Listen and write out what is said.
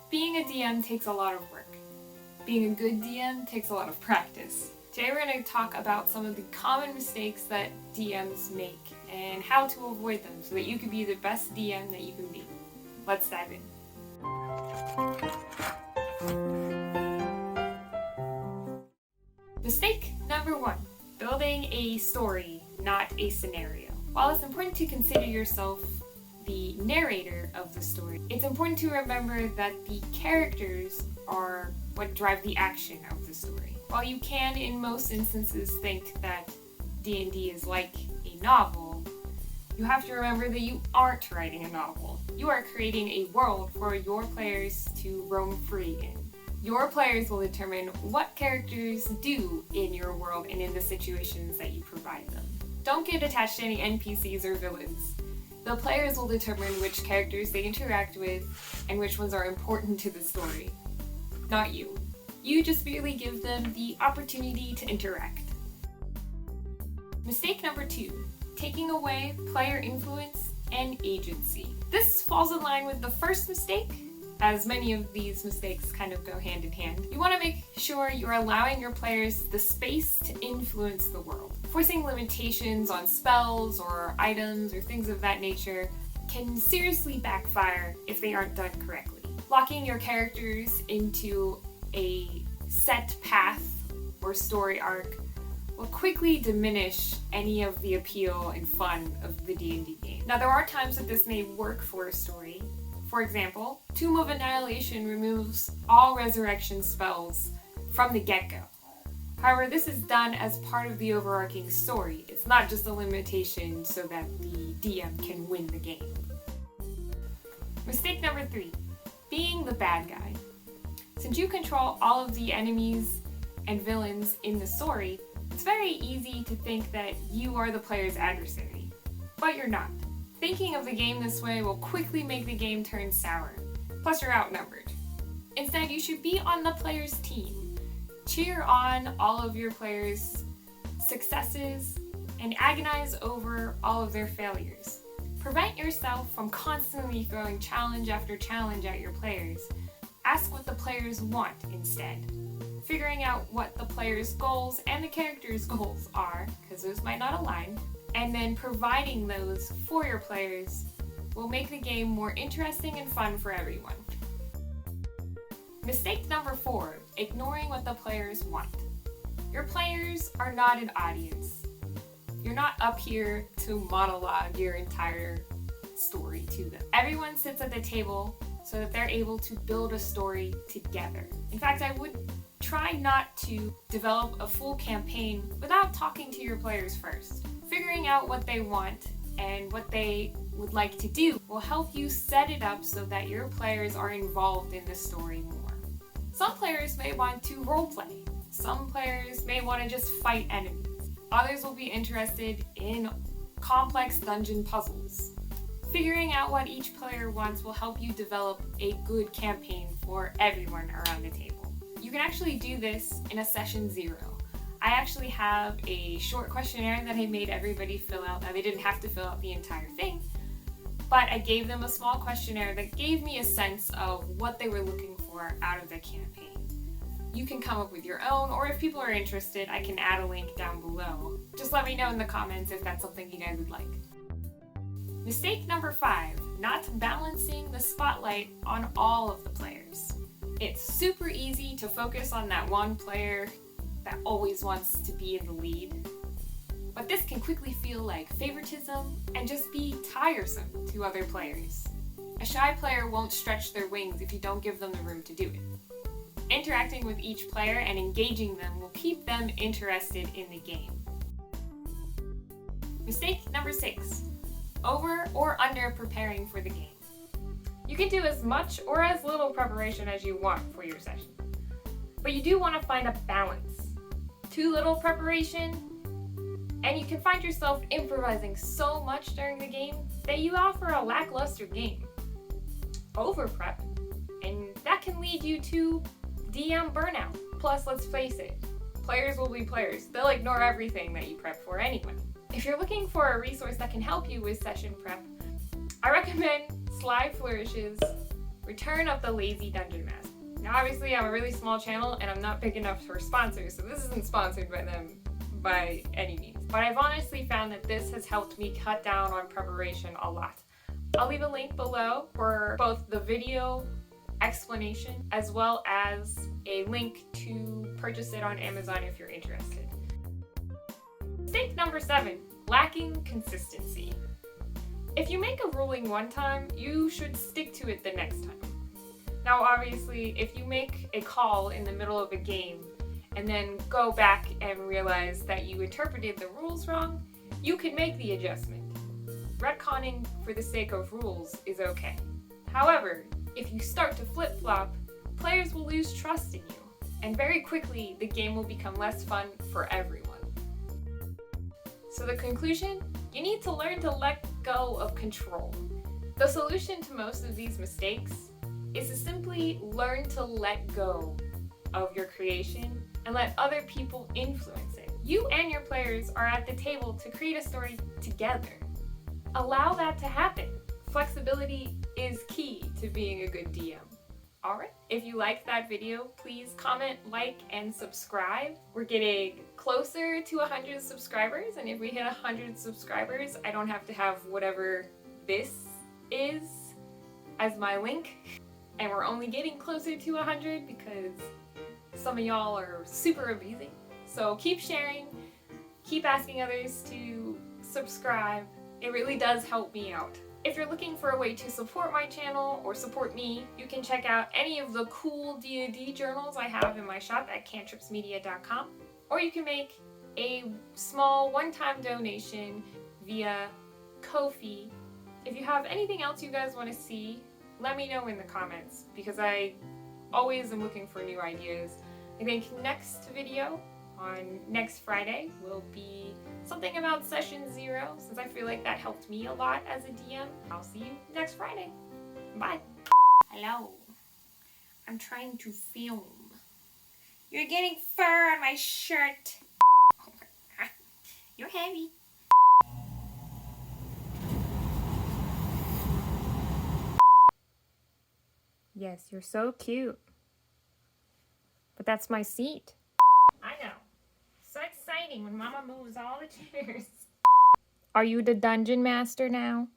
Being a DM takes a lot of work. Being a good DM takes a lot of practice. Today we're going to talk about some of the common mistakes that DMs make and how to avoid them so that you can be the best DM that you can be. Let's dive in. Mistake number 1. Building a story, not a scenario. While it's important to consider yourself the narrator of the story, it's important to remember that the characters are what drive the action of the story. While you can, in most instances, think that D&D is like a novel, you have to remember that you aren't writing a novel. You are creating a world for your players to roam free in. Your players will determine what characters do in your world and in the situations that you provide them. Don't get attached to any NPCs or villains. The players will determine which characters they interact with and which ones are important to the story. Not you. You just merely give them the opportunity to interact. Mistake number 2. Taking away player influence and agency. This falls in line with the first mistake, as many of these mistakes kind of go hand in hand. You want to make sure you're allowing your players the space to influence the world. Forcing limitations on spells or items or things of that nature can seriously backfire if they aren't done correctly. Locking your characters into a set path or story arc will quickly diminish any of the appeal and fun of the D&D game. Now, there are times that this may work for a story. For example, Tomb of Annihilation removes all resurrection spells from the get-go. However, this is done as part of the overarching story. It's not just a limitation so that the DM can win the game. Mistake number 3. Being the bad guy. Since you control all of the enemies and villains in the story, it's very easy to think that you are the player's adversary. But you're not. Thinking of the game this way will quickly make the game turn sour. Plus, you're outnumbered. Instead, you should be on the player's team. Cheer on all of your players' successes and agonize over all of their failures. Prevent yourself from constantly throwing challenge after challenge at your players. Ask what the players want instead. Figuring out what the players' goals and the characters' goals are, because those might not align, and then providing those for your players will make the game more interesting and fun for everyone. Mistake number 4, ignoring what the players want. Your players are not an audience. You're not up here to monologue your entire story to them. Everyone sits at the table so that they're able to build a story together. In fact, I would try not to develop a full campaign without talking to your players first. Figuring out what they want and what they would like to do will help you set it up so that your players are involved in the story more. Some players may want to roleplay. Some players may want to just fight enemies. Others will be interested in complex dungeon puzzles. Figuring out what each player wants will help you develop a good campaign for everyone around the table. You can actually do this in a session 0. I actually have a short questionnaire that I made everybody fill out. Now, they didn't have to fill out the entire thing, but I gave them a small questionnaire that gave me a sense of what they were looking for out of the campaign. You can come up with your own, or if people are interested, I can add a link down below. Just let me know in the comments if that's something you guys would like. Mistake number 5, not balancing the spotlight on all of the players. It's super easy to focus on that one player that always wants to be in the lead. But this can quickly feel like favoritism and just be tiresome to other players. A shy player won't stretch their wings if you don't give them the room to do it. Interacting with each player and engaging them will keep them interested in the game. Mistake number 6, over or under preparing for the game. You can do as much or as little preparation as you want for your session, but you do want to find a balance. Too little preparation, and you can find yourself improvising so much during the game that you offer a lackluster game. Over prep, and that can lead you to DM burnout. Plus, let's face it, players will be players. They'll ignore everything that you prep for anyway. If you're looking for a resource that can help you with session prep, I recommend Sly Flourishes Return of the Lazy Dungeon Master. Now obviously I'm a really small channel and I'm not big enough for sponsors, so this isn't sponsored by them by any means. But I've honestly found that this has helped me cut down on preparation a lot. I'll leave a link below for both the video explanation as well as a link to purchase it on Amazon if you're interested. Mistake number 7, lacking consistency. If you make a ruling one time, you should stick to it the next time. Now obviously, if you make a call in the middle of a game and then go back and realize that you interpreted the rules wrong, you can make the adjustment. Retconning for the sake of rules is okay. However, if you start to flip-flop, players will lose trust in you, and very quickly the game will become less fun for everyone. So the conclusion? You need to learn to let go of control. The solution to most of these mistakes is to simply learn to let go of your creation and let other people influence it. You and your players are at the table to create a story together. Allow that to happen. Flexibility is key to being a good DM. Alright, if you liked that video, please comment, like, and subscribe. We're getting closer to 100 subscribers, and if we hit 100 subscribers, I don't have to have whatever this is as my link. And we're only getting closer to 100 because some of y'all are super amazing. So keep sharing, keep asking others to subscribe. It really does help me out. If you're looking for a way to support my channel or support me, you can check out any of the cool D&D journals I have in my shop at cantripsmedia.com, or you can make a small one-time donation via Ko-fi. If you have anything else you guys want to see, let me know in the comments, because I always am looking for new ideas. I think next video on next Friday will be something about session 0, since I feel like that helped me a lot as a DM. I'll see you next Friday. Bye. Hello. I'm trying to film. You're getting fur on my shirt. You're heavy. Yes, you're so cute. But that's my seat. I know. So exciting when Mama moves all the chairs. Are you the dungeon master now?